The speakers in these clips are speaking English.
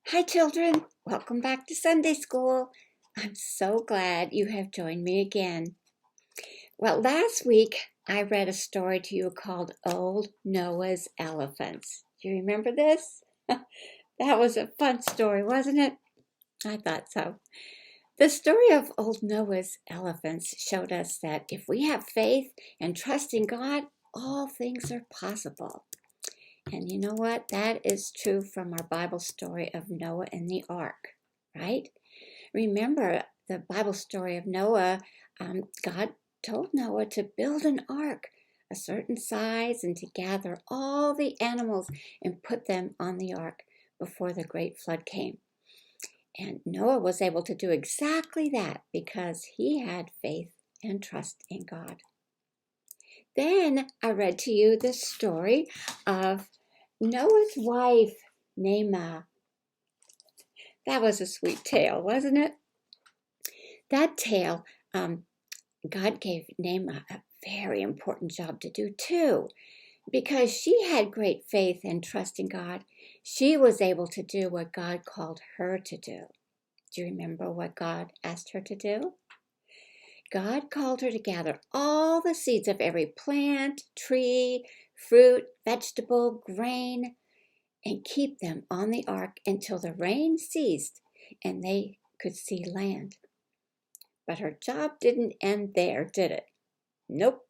Hi, children. Welcome back to Sunday School. I'm so glad you have joined me again. Well, last week I read a story to you called Old Noah's Elephants. Do you remember this? That was a fun story, wasn't it? I thought so. The story of Old Noah's Elephants showed us that if we have faith and trust in God, all things are possible. And you know what? That is true from our Bible story of Noah and the ark, right? Remember the Bible story of Noah. God told Noah to build an ark a certain size and to gather all the animals and put them on the ark before the great flood came. And Noah was able to do exactly that because he had faith and trust in God. Then I read to you the story of Noah's wife, Naamah. That was a sweet tale, wasn't it? That tale, God gave Naamah a very important job to do too. Because she had great faith and trust in God, she was able to do what God called her to do. Do you remember what God asked her to do? God called her to gather all the seeds of every plant, tree, fruit, vegetable, grain, and keep them on the ark until the rain ceased and they could see land. But her job didn't end there, did it? Nope.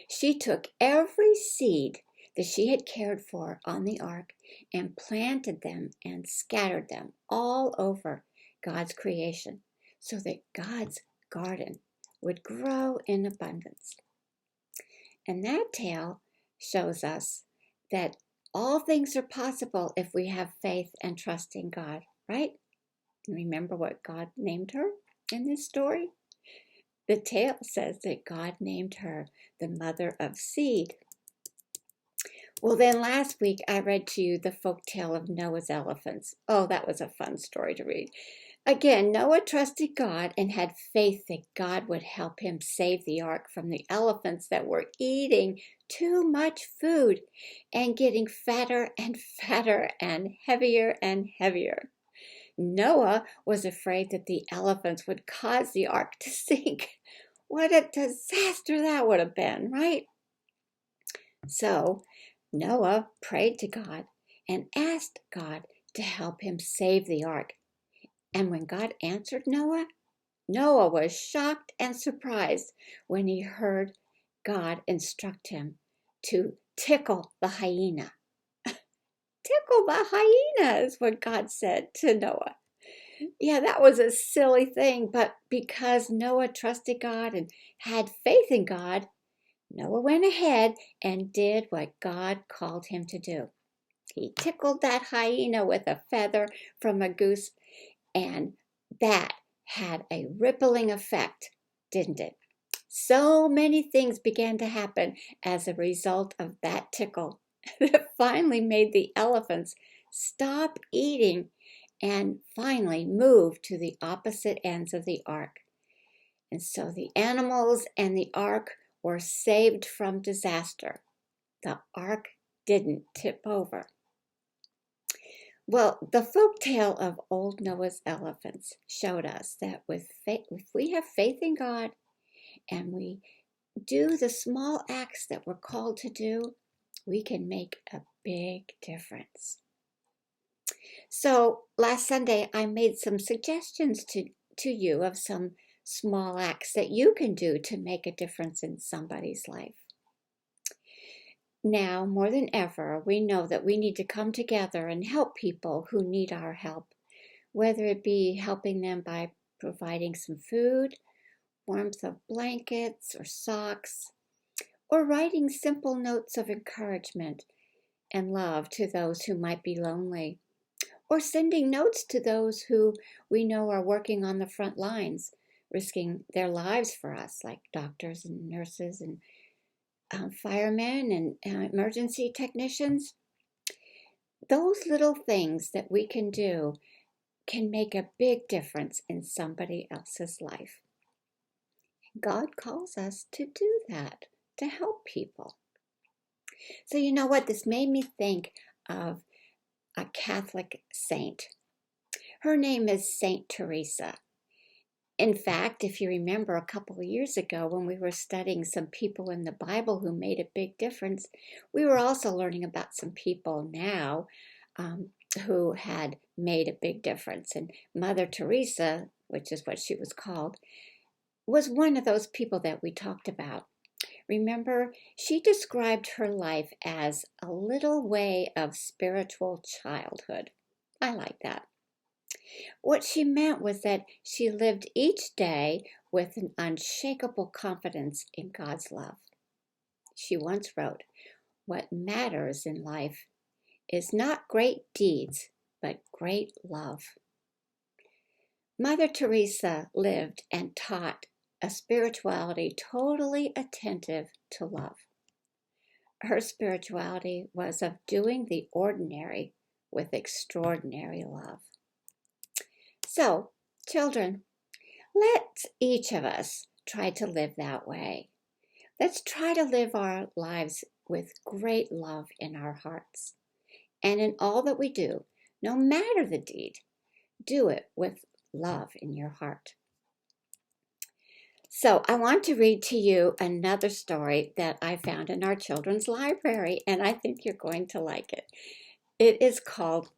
She took every seed that she had cared for on the ark and planted them and scattered them all over God's creation so that God's garden would grow in abundance. And that tale shows us that all things are possible if we have faith and trust in God, right? Remember what God named her in this story? The tale says that God named her the mother of seed. Well, then last week I read to you the folk tale of Noah's elephants. Oh, that was a fun story to read. Again, Noah trusted God and had faith that God would help him save the ark from the elephants that were eating too much food and getting fatter and fatter and heavier. Noah was afraid that the elephants would cause the ark to sink. What a disaster that would have been, right? So Noah prayed to God and asked God to help him save the ark. And when God answered Noah, Noah was shocked and surprised when he heard God instruct him to tickle the hyena. Tickle the hyena is what God said to Noah. Yeah, that was a silly thing, but because Noah trusted God and had faith in God, Noah went ahead and did what God called him to do. He tickled that hyena with a feather from a goose, and that had a rippling effect, didn't it? So many things began to happen as a result of that tickle that finally made the elephants stop eating and finally move to the opposite ends of the ark. And so the animals and the ark were saved from disaster. The ark didn't tip over. Well, the folk tale of old Noah's elephants showed us that with faith, if we have faith in God and we do the small acts that we're called to do, we can make a big difference. So last Sunday, I made some suggestions to you of some small acts that you can do to make a difference in somebody's life. Now, more than ever, we know that we need to come together and help people who need our help, whether it be helping them by providing some food, warmth of blankets or socks, or writing simple notes of encouragement and love to those who might be lonely, or sending notes to those who we know are working on the front lines, risking their lives for us, like doctors and nurses and firemen and emergency technicians. Those little things that we can do can make a big difference in somebody else's life. God calls us to do that, to help people. So you know what? This made me think of a Catholic saint. Her name is Saint Teresa. In fact, if you remember a couple of years ago when we were studying some people in the Bible who made a big difference, we were also learning about some people now who had made a big difference. And Mother Teresa, which is what she was called, was one of those people that we talked about. Remember, she described her life as a little way of spiritual childhood. I like that. What she meant was that she lived each day with an unshakable confidence in God's love. She once wrote, "What matters in life is not great deeds, but great love." Mother Teresa lived and taught a spirituality totally attentive to love. Her spirituality was of doing the ordinary with extraordinary love. So, children, let each of us try to live that way. Let's try to live our lives with great love in our hearts. And in all that we do, no matter the deed, do it with love in your heart. So I want to read to you another story that I found in our children's library, and I think you're going to like it. It is called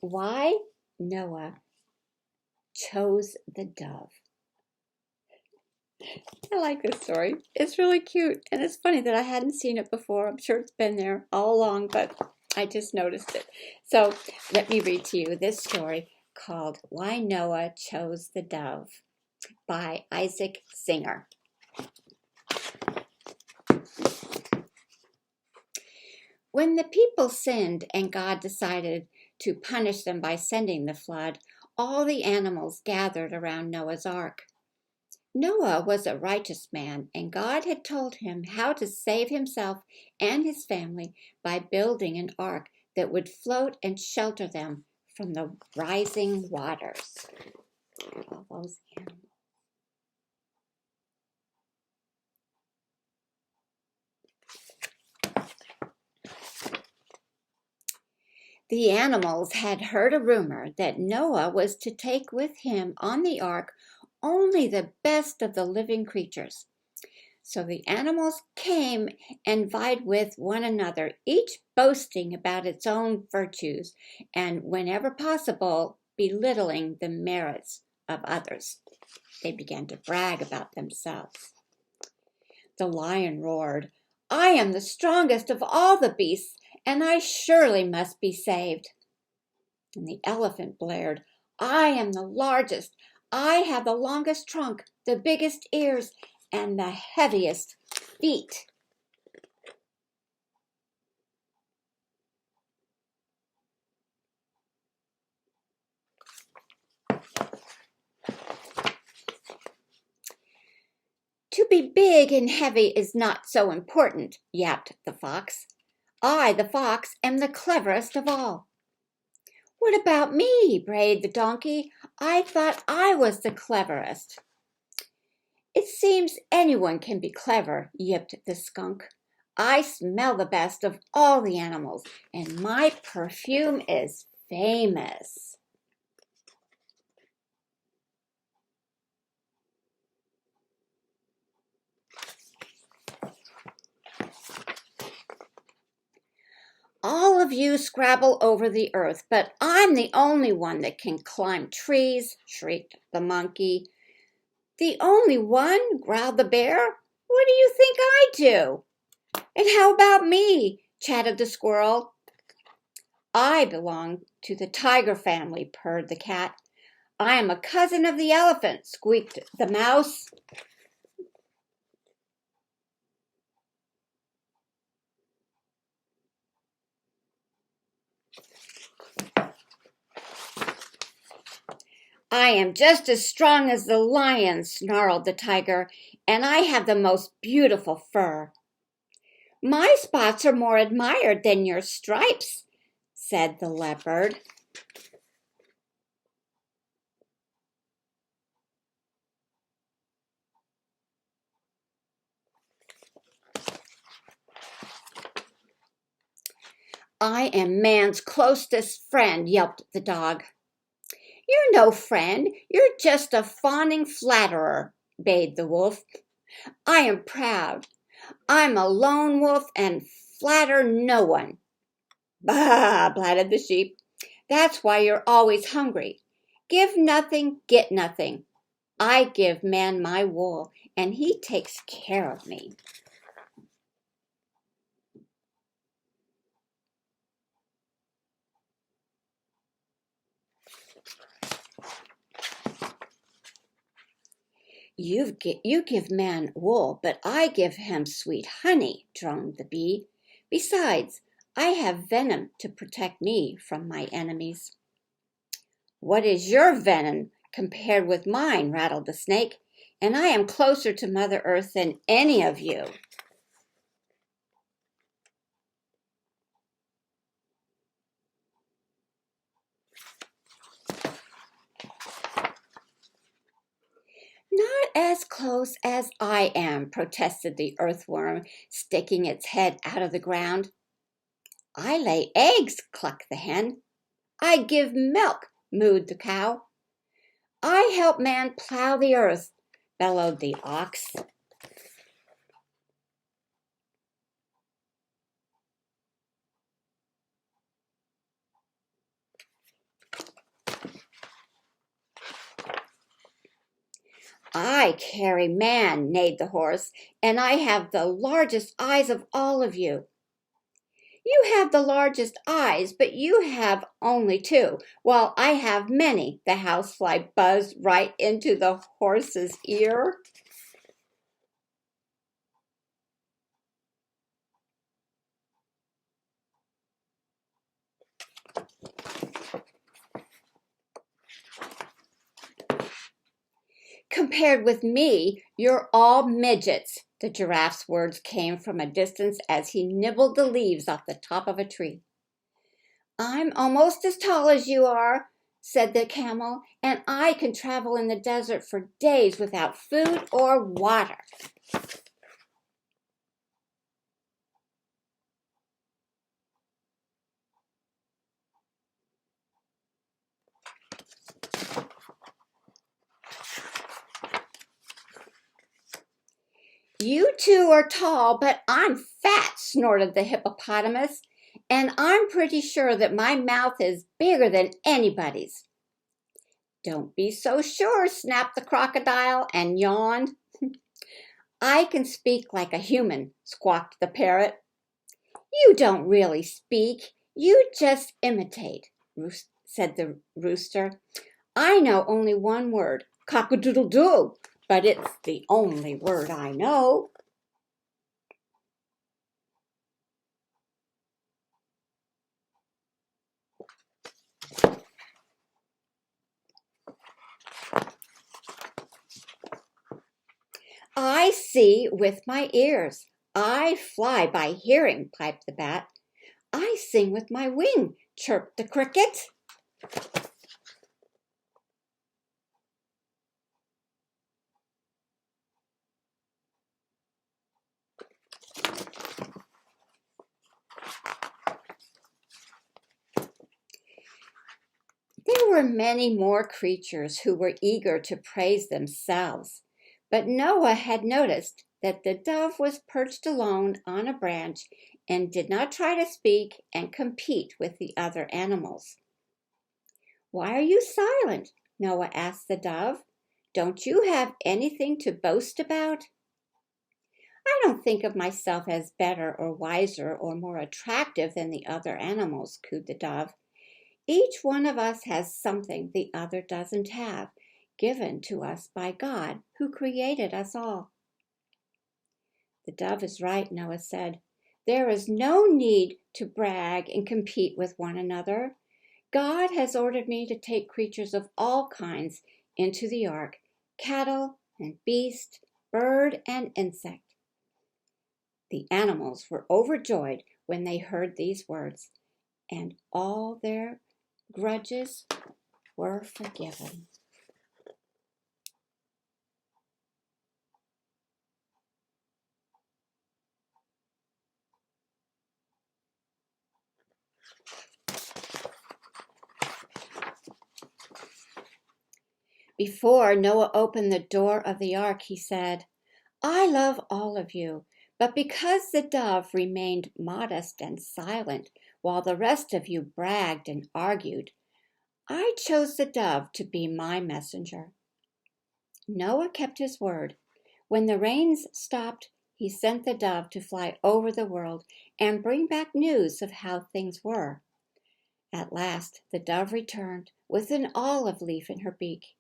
Why Noah Chose the Dove. I like this story. It's really cute, and it's funny that I hadn't seen it before. I'm sure it's been there all along, but I just noticed it. So let me read to you this story called Why Noah Chose the Dove by Isaac Singer. When the people sinned and God decided to punish them by sending the flood, all the animals gathered around Noah's ark. Noah was a righteous man, and God had told him how to save himself and his family by building an ark that would float and shelter them from the rising waters. All those animals. The animals had heard a rumor that Noah was to take with him on the ark only the best of the living creatures. So the animals came and vied with one another, each boasting about its own virtues and, whenever possible, belittling the merits of others. They began to brag about themselves. The lion roared, "I am the strongest of all the beasts, and I surely must be saved." And the elephant blared, "I am the largest. I have the longest trunk, the biggest ears, and the heaviest feet." "To be big and heavy is not so important," yapped the fox. "I, the fox, am the cleverest of all." "What about me?" brayed the donkey. "I thought I was the cleverest." "It seems anyone can be clever," yipped the skunk. "I smell the best of all the animals, and my perfume is famous." "All of you scrabble over the earth, but I'm the only one that can climb trees," shrieked the monkey. "The only one?" growled the bear. "What do you think I do?" "And how about me?" chattered the squirrel. "I belong to the tiger family," purred the cat. "I am a cousin of the elephant," squeaked the mouse. "I am just as strong as the lion," snarled the tiger, "and I have the most beautiful fur." "My spots are more admired than your stripes," said the leopard. "I am man's closest friend," yelped the dog. You're no friend. You're just a fawning flatterer, bayed the wolf. I am proud. I'm a lone wolf and flatter no one. Bah, blatted the sheep. That's why you're always hungry. Give nothing, get nothing. I give man my wool, and he takes care of me. You give man wool, but I give him sweet honey, droned the bee. Besides, I have venom to protect me from my enemies. What is your venom compared with mine, rattled the snake, and I am closer to Mother Earth than any of you. Not as close as I am, protested the earthworm, sticking its head out of the ground. I lay eggs, clucked the hen. I give milk, mooed the cow. I help man plow the earth, bellowed the ox. I carry man, neighed the horse, and I have the largest eyes of all of you. You have the largest eyes, but you have only two, while I have many. The housefly buzzed right into the horse's ear. Compared with me, you're all midgets. The giraffe's words came from a distance as he nibbled the leaves off the top of a tree. I'm almost as tall as you are, said the camel, and I can travel in the desert for days without food or water. You two are tall, but I'm fat, snorted the hippopotamus, and I'm pretty sure that my mouth is bigger than anybody's. Don't be so sure, snapped the crocodile and yawned. I can speak like a human, squawked the parrot. You don't really speak, you just imitate, said the rooster. I know only one word, cock-a-doodle-doo, but it's the only word I know. I see with my ears. I fly by hearing, piped the bat. I sing with my wing, chirped the cricket. There were many more creatures who were eager to praise themselves, but Noah had noticed that the dove was perched alone on a branch and did not try to speak and compete with the other animals. Why are you silent? Noah asked the dove. Don't you have anything to boast about? I don't think of myself as better or wiser or more attractive than the other animals, cooed the dove. Each one of us has something the other doesn't have, given to us by God, who created us all. The dove is right, Noah said. There is no need to brag and compete with one another. God has ordered me to take creatures of all kinds into the ark, cattle and beast, bird and insect. The animals were overjoyed when they heard these words, and all their grudges were forgiven. Before Noah opened the door of the ark, he said, I love all of you, but because the dove remained modest and silent while the rest of you bragged and argued, I chose the dove to be my messenger. Noah kept his word. When the rains stopped, he sent the dove to fly over the world and bring back news of how things were. At last, the dove returned with an olive leaf in her beak,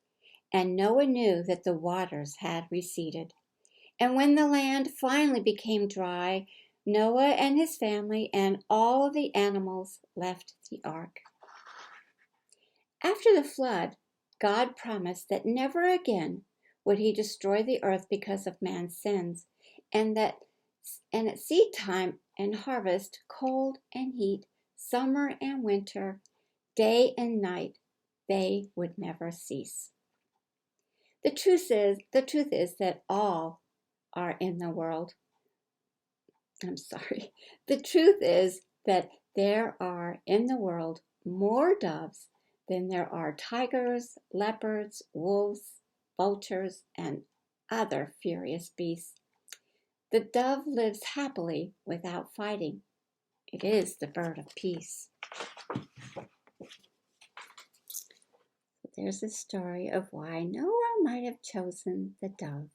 and Noah knew that the waters had receded. And when the land finally became dry, Noah and his family and all the animals left the ark. After the flood, God promised that never again would he destroy the earth because of man's sins, and at seed time and harvest, cold and heat, summer and winter, day and night, they would never cease. The truth is that all are in the world. The truth is that there are in the world more doves than there are tigers, leopards, wolves, vultures, and other furious beasts. The dove lives happily without fighting. It is the bird of peace. There's a story of why Noah might have chosen the dove.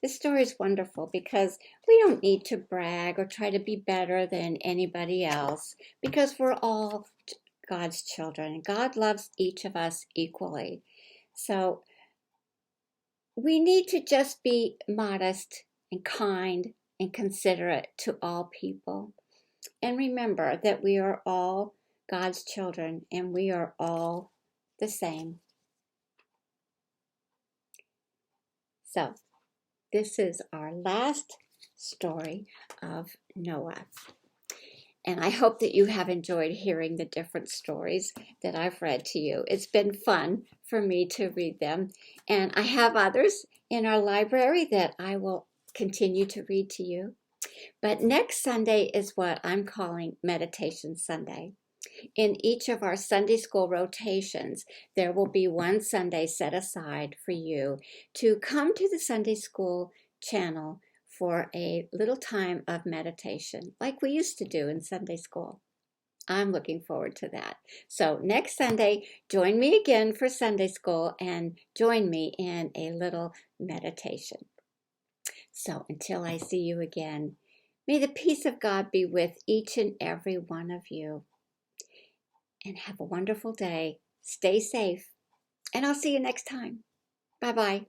This story is wonderful because we don't need to brag or try to be better than anybody else because we're all God's children. God loves each of us equally. So we need to just be modest and kind and considerate to all people. And remember that we are all God's children and we are all the same. So this is our last story of Noah. And I hope that you have enjoyed hearing the different stories that I've read to you. It's been fun for me to read them. And I have others in our library that I will continue to read to you. But next Sunday is what I'm calling Meditation Sunday. In each of our Sunday school rotations, there will be one Sunday set aside for you to come to the Sunday school channel for a little time of meditation, like we used to do in Sunday school. I'm looking forward to that. So next Sunday, join me again for Sunday school and join me in a little meditation. So until I see you again, may the peace of God be with each and every one of you. And have a wonderful day. Stay safe. And I'll see you next time. Bye-bye.